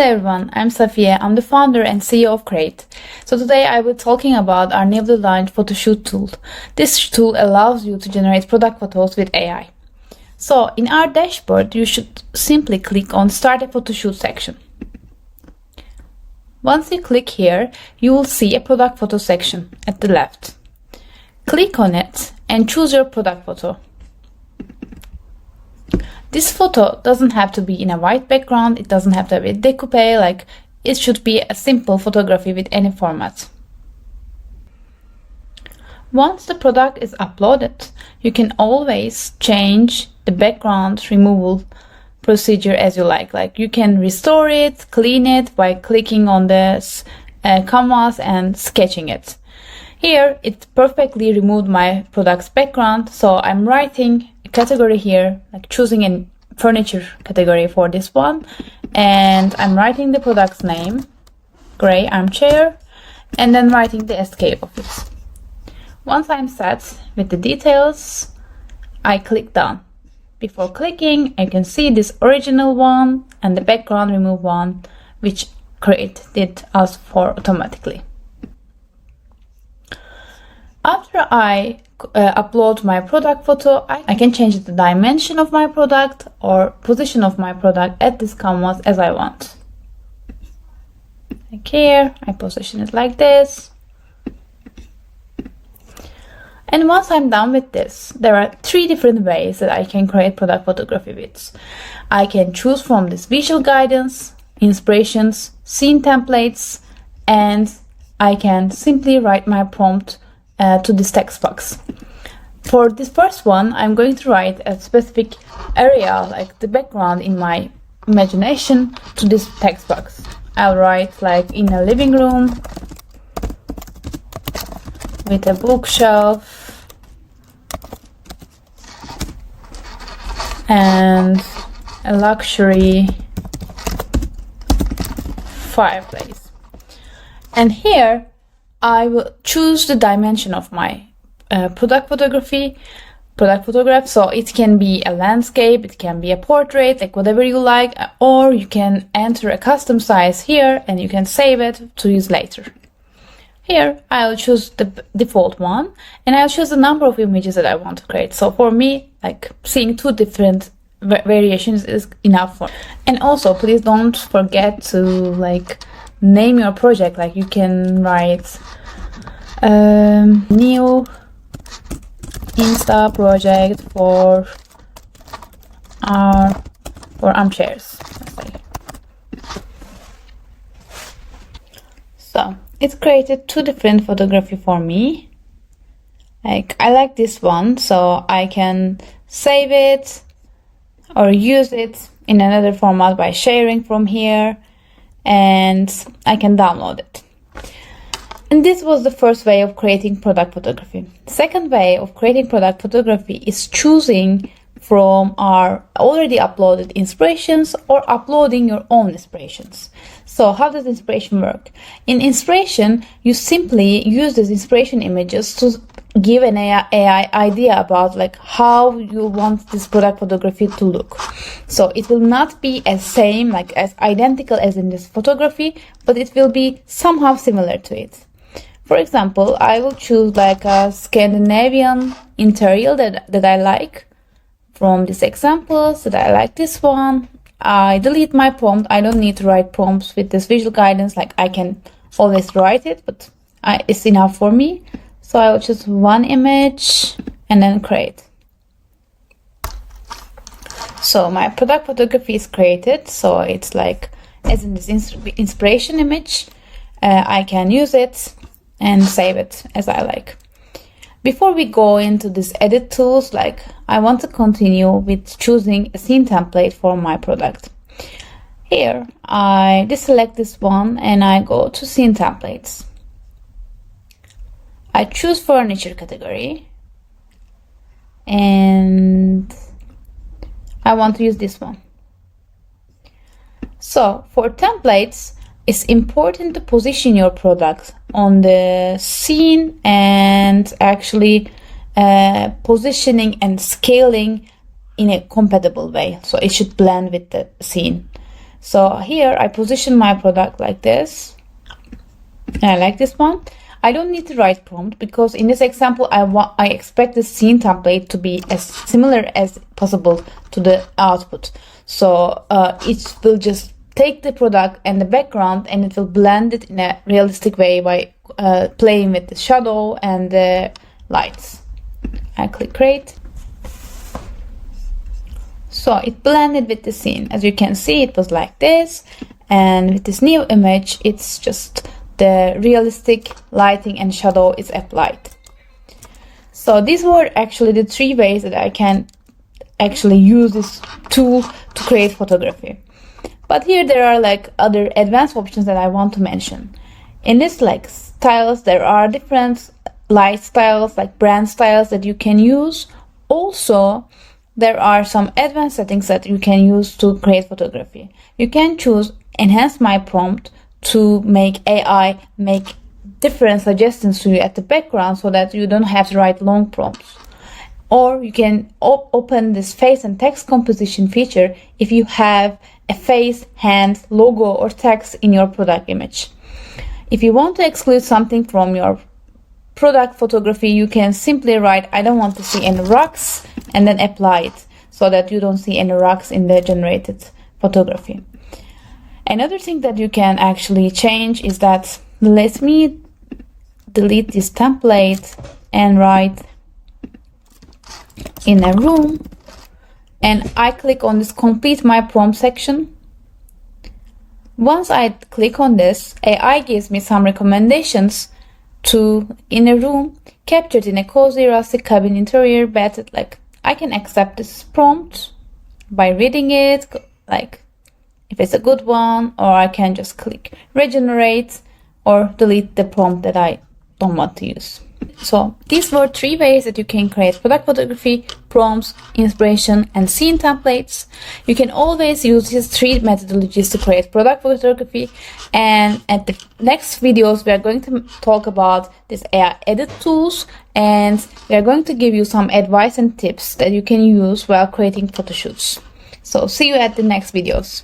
Hello everyone, I'm Safiye. I'm the founder and CEO of Crait. So today I will be talking about our newly launched Photoshoot tool. This tool allows you to generate product photos with AI. So in our dashboard, you should simply click on Start a Photoshoot section. Once you click here, you will see a product photo section at the left. Click on it and choose your product photo. This photo doesn't have to be in a white background, it doesn't have to be decoupé, it should be a simple photography with any format. Once the product is uploaded, you can always change the background removal procedure as you like. You can restore it, clean it by clicking on this canvas and sketching it. Here, it perfectly removed my product's background, so I'm writing category here, choosing a furniture category for this one, and I'm writing the product's name, gray armchair, and then writing the SKU of it. Once I'm set with the details, I click done. Before clicking, I can see this original one and the background remove one, which Crait did us for automatically. After I upload my product photo, I can change the dimension of my product or position of my product at this canvas as I want. Like here, I position it like this. And once I'm done with this, there are 3 different ways that I can create product photography with. I can choose from this visual guidance, inspirations, scene templates, and I can simply write my prompt to this text box. For this first one, I'm going to write a specific area, like the background in my imagination, to this text box. I'll write in a living room with a bookshelf and a luxury fireplace. And here I will choose the dimension of my product photograph, so it can be a landscape, it can be a portrait, whatever you like, or you can enter a custom size here and you can save it to use later. Here I'll choose the default one and I'll choose the number of images that I want to create. So for me, seeing 2 different variations is enough for. And also, please don't forget to name your project. You can write new Insta project for armchairs. So it's created 2 different photography for me. I like this one, so I can save it or use it in another format by sharing from here, and I can download it. And this was the first way of creating product photography. The second way of creating product photography is choosing from our already uploaded inspirations or uploading your own inspirations. So how does inspiration work? In inspiration, you simply use these inspiration images to give an AI idea about how you want this product photography to look. So it will not be as identical as in this photography, but it will be somehow similar to it. For example, I will choose a Scandinavian interior that I like. From these examples that I like this one, I delete my prompt. I don't need to write prompts with this visual guidance. I can always write it, but it's enough for me. So I will choose one image and then create. So my product photography is created. So it's as in this inspiration image, I can use it and save it as I like. Before we go into these edit tools, I want to continue with choosing a scene template for my product. Here, I deselect this one and I go to scene templates. I choose furniture category and I want to use this one. So for templates, it's important to position your product on the scene and actually positioning and scaling in a compatible way. So it should blend with the scene. So here I position my product like this. And I like this one. I don't need to write prompt because in this example I expect the scene template to be as similar as possible to the output. So it will just take the product and the background and it will blend it in a realistic way by playing with the shadow and the lights. I click create. So it blended with the scene. As you can see, it was like this, and with this new image it's just the realistic lighting and shadow is applied. So these were actually the 3 ways that I can actually use this tool to create photography. But here there are like other advanced options that I want to mention. In this like styles, there are different light styles, like brand styles that you can use. Also, there are some advanced settings that you can use to create photography. You can choose enhance my prompt to make AI make different suggestions to you at the background so that you don't have to write long prompts. Or you can open this face and text composition feature if you have a face, hand, logo or text in your product image. If you want to exclude something from your product photography, you can simply write I don't want to see any rocks and then apply it so that you don't see any rocks in the generated photography. Another thing that you can actually change is that let me delete this template and write in a room, and I click on this complete my prompt section. Once I click on this, AI gives me some recommendations to in a room captured in a cozy rustic cabin interior bed. Like I can accept this prompt by reading it, like if it's a good one, or I can just click regenerate or delete the prompt that I don't want to use. So these were 3 ways that you can create product photography, prompts, inspiration, and scene templates. You can always use these 3 methodologies to create product photography. And at the next videos, we are going to talk about this AI edit tools, and we are going to give you some advice and tips that you can use while creating photoshoots. So see you at the next videos.